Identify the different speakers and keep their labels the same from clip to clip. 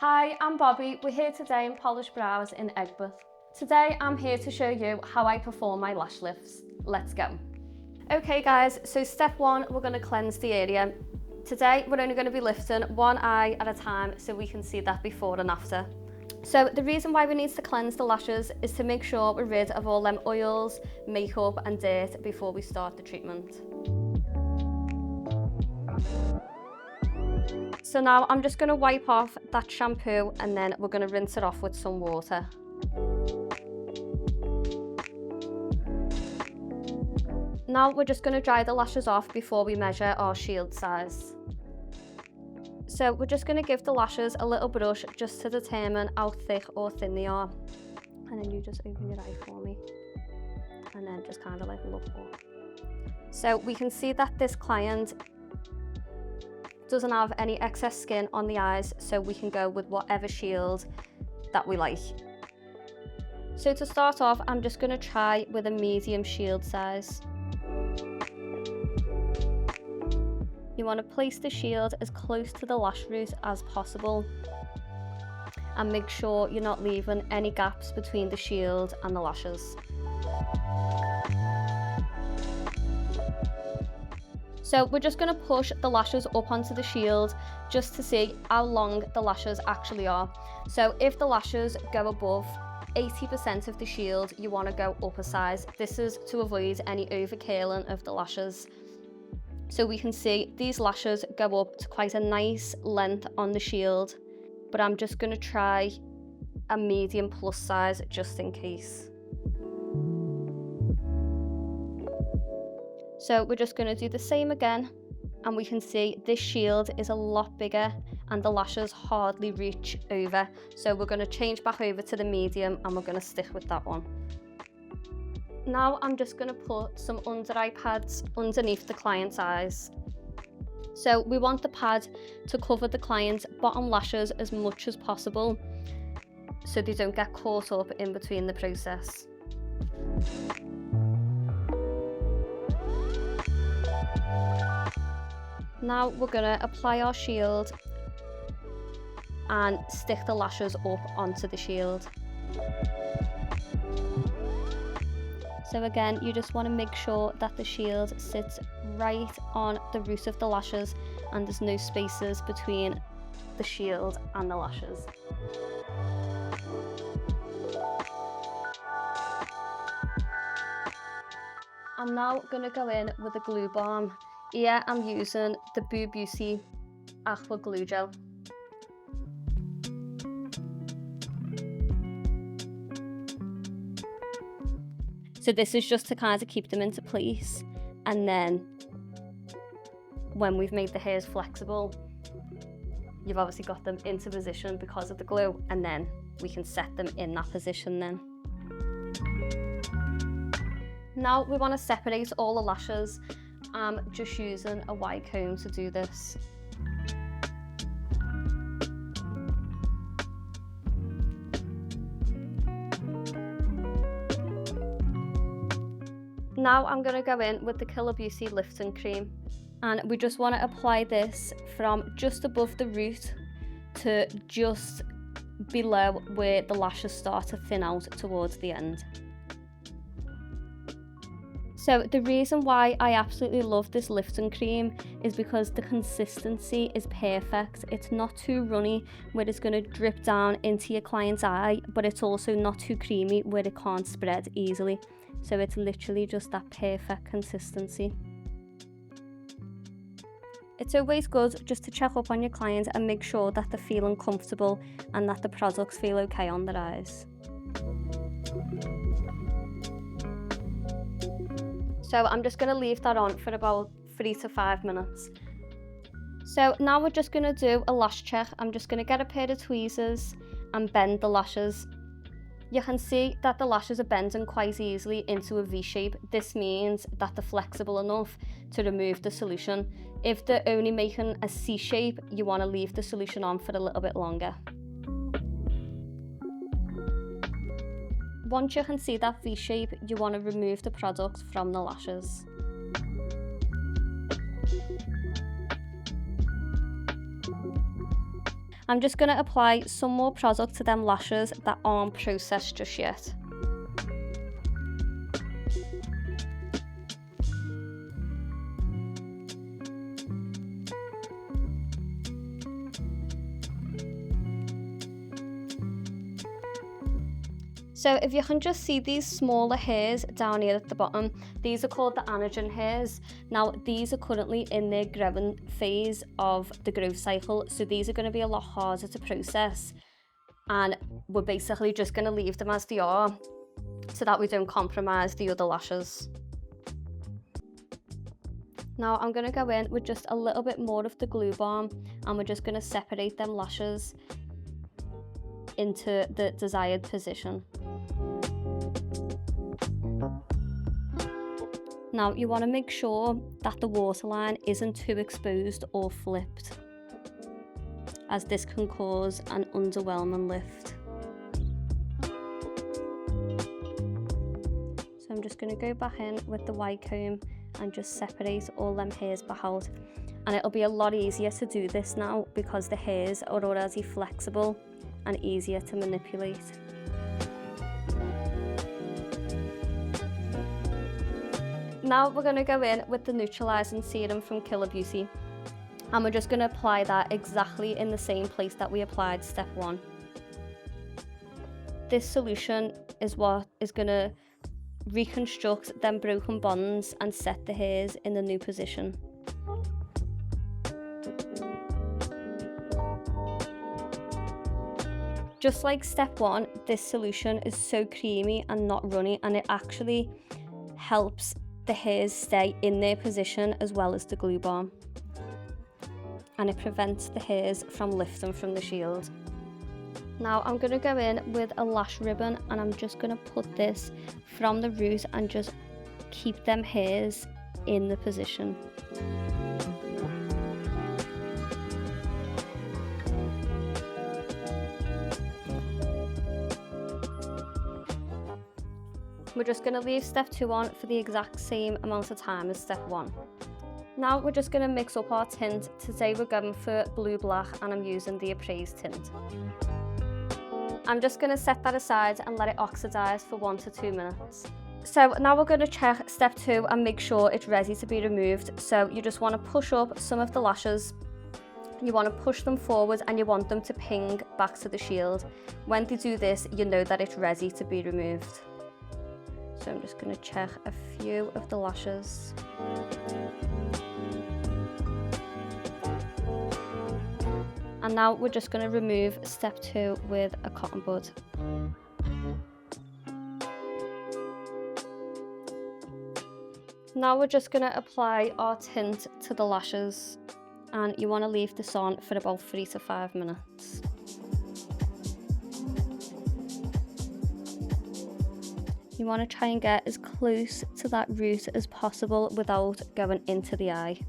Speaker 1: Hi, I'm Bobbi. We're here today in Polish Brows in Egbert. Today I'm here to show you how I perform my lash lifts. Let's go. Okay guys, so step one, we're going to cleanse the area. Today we're only going to be lifting one eye at a time so we can see that before and after. So the reason why we need to cleanse the lashes is to make sure we're rid of all them oils, makeup and dirt before we start the treatment. So now I'm just going to wipe off that shampoo and then we're going to rinse it off with some water. Now we're just going to dry the lashes off before we measure our shield size. So we're just going to give the lashes a little brush just to determine how thick or thin they are. And then you just open your eye for me. And then just kind of like look up. So we can see that this client doesn't have any excess skin on the eyes, so we can go with whatever shield that we like. So to start off, I'm just going to try with a medium shield size. You want to place the shield as close to the lash root as possible and make sure you're not leaving any gaps between the shield and the lashes. So we're just going to push the lashes up onto the shield just to see how long the lashes actually are. So if the lashes go above 80% of the shield, you want to go up a size. This is to avoid any over curling of the lashes. So we can see these lashes go up to quite a nice length on the shield, but I'm just going to try a medium plus size just in case. So we're just going to do the same again, and we can see this shield is a lot bigger and the lashes hardly reach over. So we're going to change back over to the medium and we're going to stick with that one. Now I'm just going to put some under eye pads underneath the client's eyes. So we want the pad to cover the client's bottom lashes as much as possible so they don't get caught up in between the process. Now we're going to apply our shield and stick the lashes up onto the shield. So again, you just want to make sure that the shield sits right on the root of the lashes and there's no spaces between the shield and the lashes. I'm now going to go in with a glue balm. Here I'm using the Bobbi Aqua Glue Gel. So this is just to kind of keep them into place, and then when we've made the hairs flexible, you've obviously got them into position because of the glue, and then we can set them in that position then. Now we want to separate all the lashes. I'm just using a wide comb to do this. Now I'm going to go in with the Killer Beauty Lifting Cream, and we just want to apply this from just above the root to just below where the lashes start to thin out towards the end. So the reason why I absolutely love this lifting cream is because the consistency is perfect. It's not too runny where it's going to drip down into your client's eye, but it's also not too creamy where it can't spread easily. So it's literally just that perfect consistency. It's always good just to check up on your clients and make sure that they're feeling comfortable and that the products feel okay on their eyes. So I'm just going to leave that on for about 3 to 5 minutes. So now we're just going to do a lash check. I'm just going to get a pair of tweezers and bend the lashes. You can see that the lashes are bending quite easily into a V shape. This means that they're flexible enough to remove the solution. If they're only making a C shape, you want to leave the solution on for a little bit longer. Once you can see that V shape, you want to remove the product from the lashes. I'm just going to apply some more product to them lashes that aren't processed just yet. So if you can just see these smaller hairs down here at the bottom, these are called the anagen hairs. Now these are currently in their growing phase of the growth cycle, so these are going to be a lot harder to process, and we're basically just going to leave them as they are so that we don't compromise the other lashes. Now I'm going to go in with just a little bit more of the glue balm, and we're just going to separate them lashes into the desired position. Now you want to make sure that the waterline isn't too exposed or flipped, as this can cause an underwhelming lift. So I'm just going to go back in with the white comb and just separate all them hairs back out, and it'll be a lot easier to do this now because the hairs are already flexible and easier to manipulate. Now we're going to go in with the neutralizing serum from Killer Beauty, and we're just going to apply that exactly in the same place that we applied step 1. This solution is what is going to reconstruct them broken bonds and set the hairs in the new position. Just like step 1, this solution is so creamy and not runny, and it actually helps the hairs stay in their position as well as the glue balm, and it prevents the hairs from lifting from the shield. Now I'm going to go in with a lash ribbon, and I'm just going to put this from the root and just keep them hairs in the position. We're just going to leave step 2 on for the exact same amount of time as step 1. Now we're just going to mix up our tint. Today we're going for blue black, and I'm using the Appraise tint. I'm just going to set that aside and let it oxidize for 1 to 2 minutes. So now we're going to check step 2 and make sure it's ready to be removed. So you just want to push up some of the lashes. You want to push them forward, and you want them to ping back to the shield. When they do this, you know that it's ready to be removed. So I'm just going to check a few of the lashes. And now we're just going to remove step 2 with a cotton bud. Now we're just going to apply our tint to the lashes, and you want to leave this on for about 3 to 5 minutes. You want to try and get as close to that root as possible without going into the eye.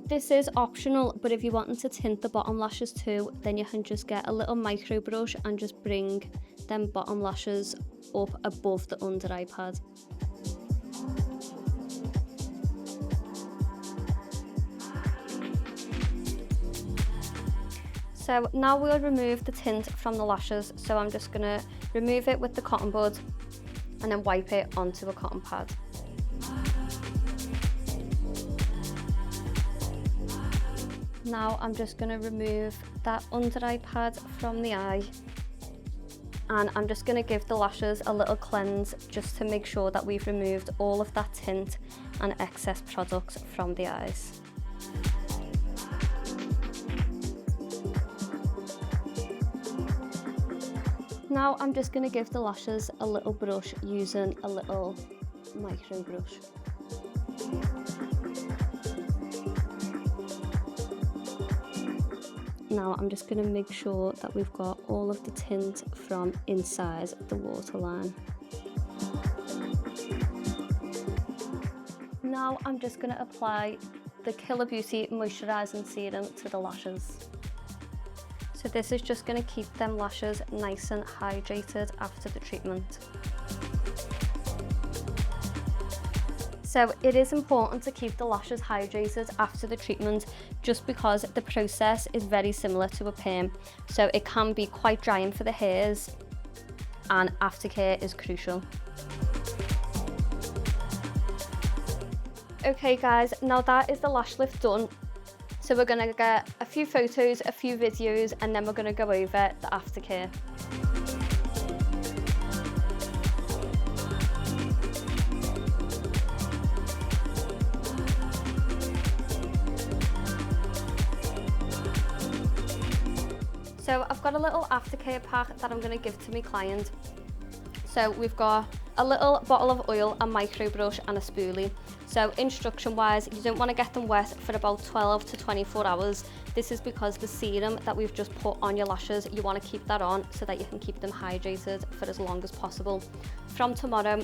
Speaker 1: This is optional, but if you want to tint the bottom lashes too, then you can just get a little micro brush and just bring them bottom lashes up above the under eye pad. So now we'll remove the tint from the lashes. So I'm just going to remove it with the cotton bud and then wipe it onto a cotton pad. Now I'm just going to remove that under eye pad from the eye, and I'm just going to give the lashes a little cleanse just to make sure that we've removed all of that tint and excess product from the eyes. Now I'm just going to give the lashes a little brush using a little micro brush. Now I'm just going to make sure that we've got all of the tint from inside the waterline. Now I'm just going to apply the Killer Beauty moisturising serum to the lashes. So this is just going to keep them lashes nice and hydrated after the treatment. So it is important to keep the lashes hydrated after the treatment, just because the process is very similar to a perm. So it can be quite drying for the hairs, and aftercare is crucial. Okay guys, now that is the lash lift done. So we're gonna get a few photos, a few videos, and then we're gonna go over the aftercare. So I've got a little aftercare pack that I'm going to give to my client. So we've got a little bottle of oil, a micro brush and a spoolie. So instruction wise, you don't want to get them wet for about 12 to 24 hours. This is because the serum that we've just put on your lashes, you want to keep that on so that you can keep them hydrated for as long as possible. From tomorrow,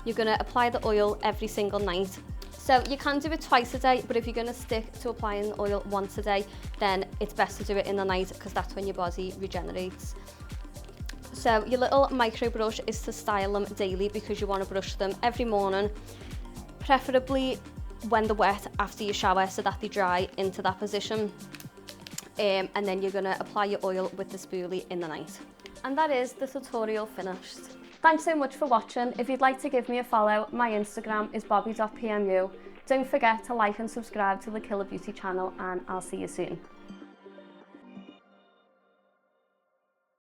Speaker 1: you're going to apply the oil every single night. So you can do it twice a day, but if you're going to stick to applying the oil once a day, then it's best to do it in the night, because that's when your body regenerates. So your little micro brush is to style them daily, because you want to brush them every morning, preferably when they're wet after you shower, so that they dry into that position. And then you're going to apply your oil with the spoolie in the night. And that is the tutorial finished. Thanks so much for watching. If you'd like to give me a follow, my Instagram is bobbi.pmu. Don't forget to like and subscribe to the Killer Beauty channel, and I'll see you soon.